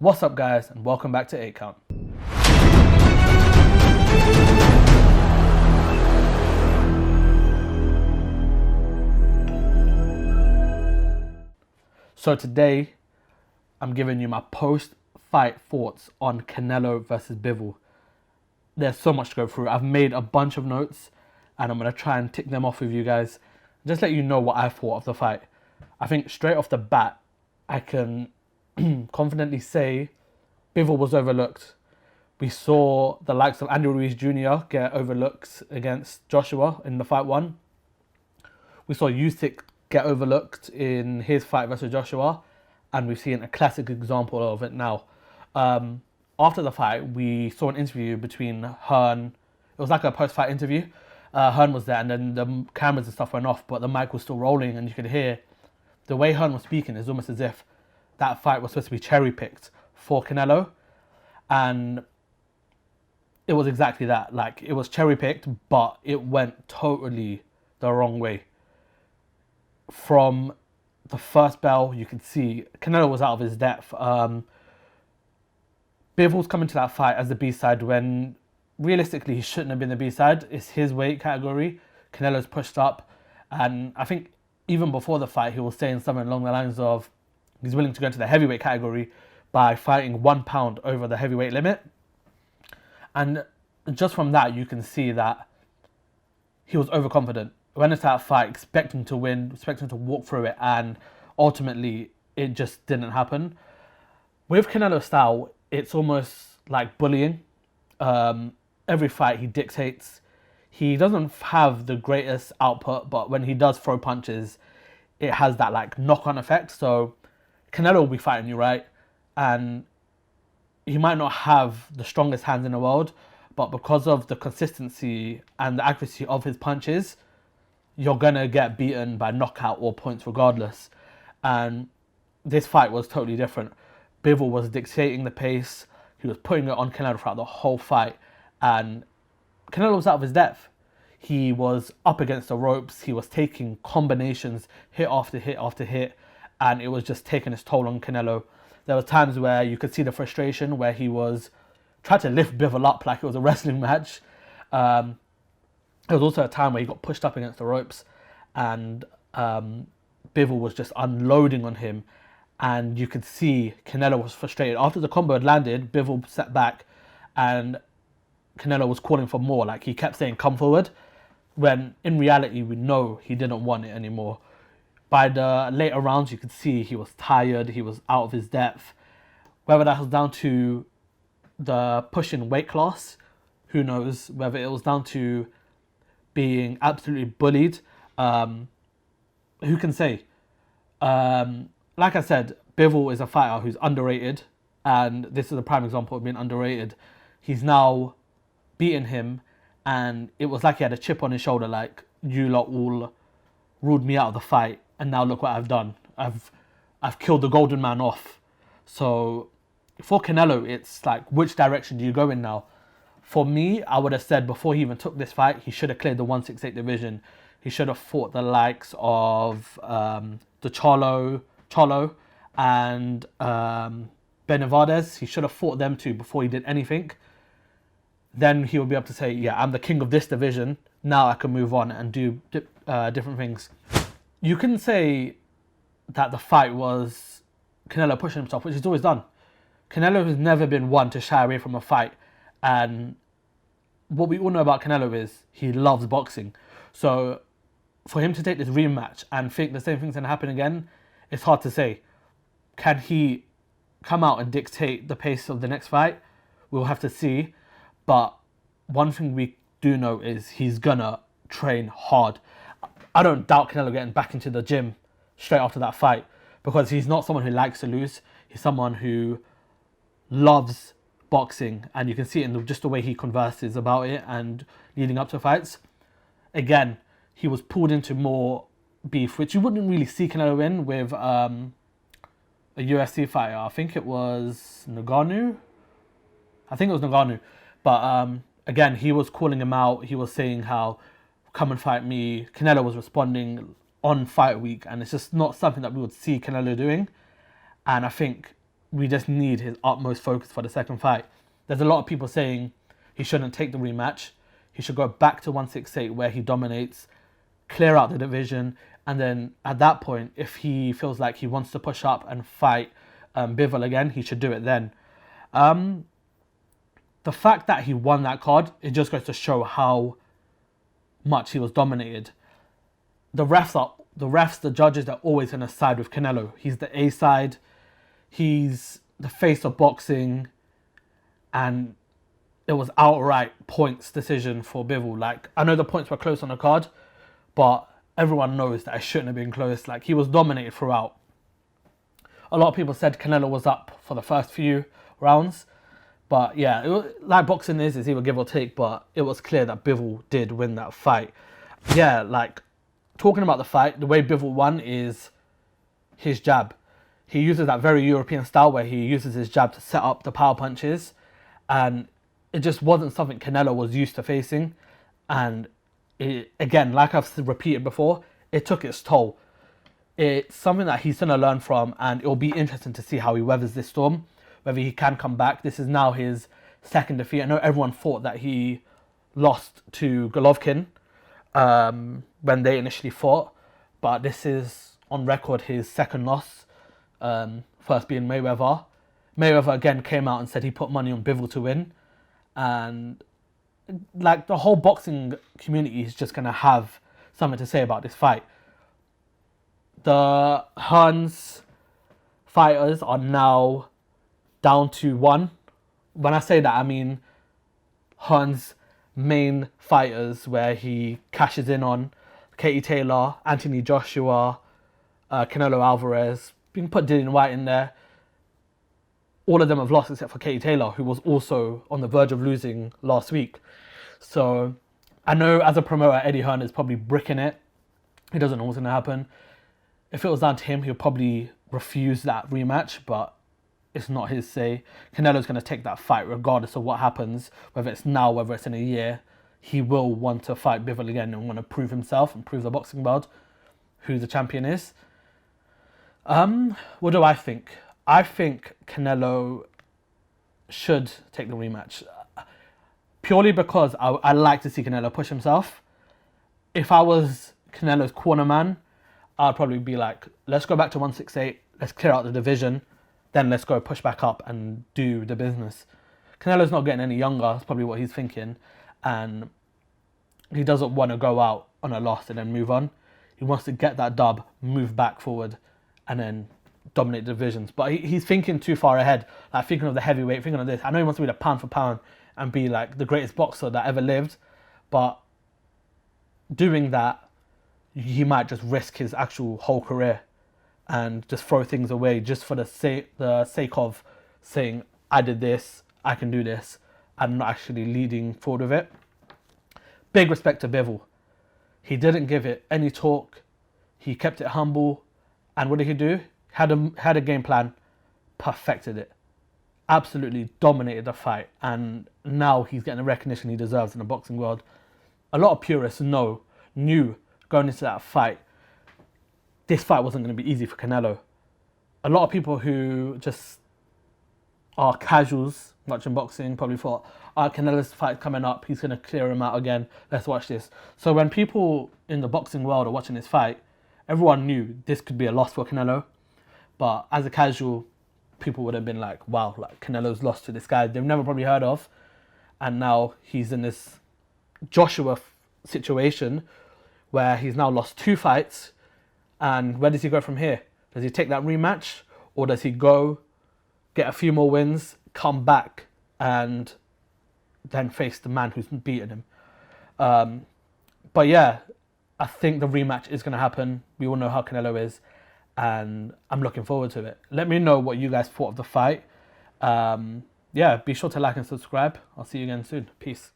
What's up guys, and welcome back to 8 Count. So today, I'm giving you my post-fight thoughts on Canelo versus Bivol. There's so much to go through. I've made a bunch of notes, and I'm going to try and tick them off with you guys. Just let you know what I thought of the fight. I think straight off the bat, I can confidently say Bivol was overlooked. We saw the likes of Andy Ruiz Jr. get overlooked against Joshua in the fight one. We saw Usyk get overlooked in his fight versus Joshua, and we've seen a classic example of it now. After the fight, we saw an interview between Hearn. It was like a post-fight interview. Hearn was there, and then the cameras and stuff went off, but the mic was still rolling, and you could hear the way Hearn was speaking is almost as if that fight was supposed to be cherry-picked for Canelo, and it was exactly that. Like, it was cherry-picked, but it went totally the wrong way. From the first bell, you could see Canelo was out of his depth. Bivol's coming to that fight as the B-side when realistically he shouldn't have been the B-side. It's his weight category. Canelo's pushed up, and I think even before the fight he was saying something along the lines of he's willing to go into the heavyweight category by fighting 1 pound over the heavyweight limit. And just from that you can see that he was overconfident. Went into that fight expecting to win, expecting to walk through it, and ultimately it just didn't happen. With Canelo's style, it's almost like bullying. Every fight he dictates. He doesn't have the greatest output, but when he does throw punches, it has that like knock-on effect. So Canelo will be fighting you, right? And he might not have the strongest hands in the world, but because of the consistency and the accuracy of his punches, you're going to get beaten by knockout or points regardless. And this fight was totally different. Bivol was dictating the pace. He was putting it on Canelo throughout the whole fight. And Canelo was out of his depth. He was up against the ropes. He was taking combinations, hit after hit after hit. And it was just taking its toll on Canelo. There were times where you could see the frustration, where he was trying to lift Bivol up like it was a wrestling match. There was also a time where he got pushed up against the ropes, and Bivol was just unloading on him, and you could see Canelo was frustrated. After the combo had landed, Bivol sat back, and Canelo was calling for more. Like, he kept saying, "Come forward," when in reality we know he didn't want it anymore. By the later rounds, you could see he was tired, he was out of his depth. Whether that was down to the push in weight class, who knows? Whether it was down to being absolutely bullied, who can say? Like I said, Bivol is a fighter who's underrated, and this is a prime example of being underrated. He's now beaten him, and it was like he had a chip on his shoulder, like, you lot all ruled me out of the fight, and now look what I've done. I've killed the golden man off. So for Canelo, it's like, which direction do you go in now? For me, I would have said before he even took this fight, he should have cleared the 168 division. He should have fought the likes of the Charlo and Benavidez. He should have fought them two before he did anything. Then he would be able to say, yeah, I'm the king of this division. Now I can move on and do different things. You can say that the fight was Canelo pushing himself, which he's always done. Canelo has never been one to shy away from a fight. And what we all know about Canelo is he loves boxing. So for him to take this rematch and think the same thing's going to happen again, it's hard to say. Can he come out and dictate the pace of the next fight? We'll have to see. But one thing we do know is he's going to train hard. I don't doubt Canelo getting back into the gym straight after that fight, because he's not someone who likes to lose. He's someone who loves boxing, and you can see it in just the way he converses about it and leading up to fights. Again, he was pulled into more beef, which you wouldn't really see Canelo in with a UFC fighter. I think it was Ngannou. But again, he was calling him out. He was saying how, come and fight me. Canelo was responding on fight week, and it's just not something that we would see Canelo doing. And I think we just need his utmost focus for the second fight. There's a lot of people saying he shouldn't take the rematch. He should go back to 168 where he dominates, clear out the division, and then at that point, if he feels like he wants to push up and fight Bivol again, he should do it then. The fact that he won that card, it just goes to show how much he was dominated. The judges are always going to side with Canelo. He's the A side. He's the face of boxing, and it was outright points decision for Bivol. Like, I know the points were close on the card, but everyone knows that it shouldn't have been close. Like, he was dominated throughout. A lot of people said Canelo was up for the first few rounds, but yeah, like boxing is either give or take, but it was clear that Bivol did win that fight. Yeah, like, talking about the fight, the way Bivol won is his jab. He uses that very European style where he uses his jab to set up the power punches, and it just wasn't something Canelo was used to facing. And it, again, like I've repeated before, it took its toll. It's something that he's going to learn from, and it'll be interesting to see how he weathers this storm, whether he can come back. This is now his second defeat. I know everyone thought that he lost to Golovkin when they initially fought, but this is on record his second loss, first being Mayweather. Mayweather again came out and said he put money on Bivol to win, and like the whole boxing community is just going to have something to say about this fight. The Hearns fighters are now down to one. When I say that, I mean Hearns' main fighters, where he cashes in on Katie Taylor, Anthony Joshua, Canelo Alvarez, you can put Dillian White in there. All of them have lost except for Katie Taylor, who was also on the verge of losing last week. So I know as a promoter, Eddie Hearn is probably bricking it. He doesn't know what's going to happen. If it was down to him, he'll probably refuse that rematch, but it's not his say. Canelo's going to take that fight regardless of what happens, whether it's now, whether it's in a year. He will want to fight Bivol again and want to prove himself and prove the boxing world who the champion is. What do I think? I think Canelo should take the rematch. Purely because I like to see Canelo push himself. If I was Canelo's corner man, I'd probably be like, let's go back to 168, let's clear out the division, then let's go push back up and do the business. Canelo's not getting any younger, that's probably what he's thinking, and he doesn't want to go out on a loss and then move on. He wants to get that dub, move back forward, and then dominate divisions. But he's thinking too far ahead, like thinking of the heavyweight, thinking of this. I know he wants to be the pound for pound and be like the greatest boxer that ever lived, but doing that, he might just risk his actual whole career and just throw things away just for the sake of saying, I did this, I can do this, and not actually leading forward with it. Big respect to Bivol. He didn't give it any talk. He kept it humble. And what did he do? Had a game plan, perfected it. Absolutely dominated the fight. And now he's getting the recognition he deserves in the boxing world. A lot of purists knew going into that fight, this fight wasn't going to be easy for Canelo. A lot of people who just are casuals watching boxing probably thought, Canelo's fight coming up, he's going to clear him out again, let's watch this. So when people in the boxing world are watching this fight, everyone knew this could be a loss for Canelo. But as a casual, people would have been like, wow, like Canelo's lost to this guy they've never probably heard of. And now he's in this Joshua situation where he's now lost 2 fights. And where does he go from here? Does he take that rematch? Or does he go, get a few more wins, come back, and then face the man who's beaten him? But yeah, I think the rematch is going to happen. We all know how Canelo is. And I'm looking forward to it. Let me know what you guys thought of the fight. Yeah, be sure to like and subscribe. I'll see you again soon. Peace.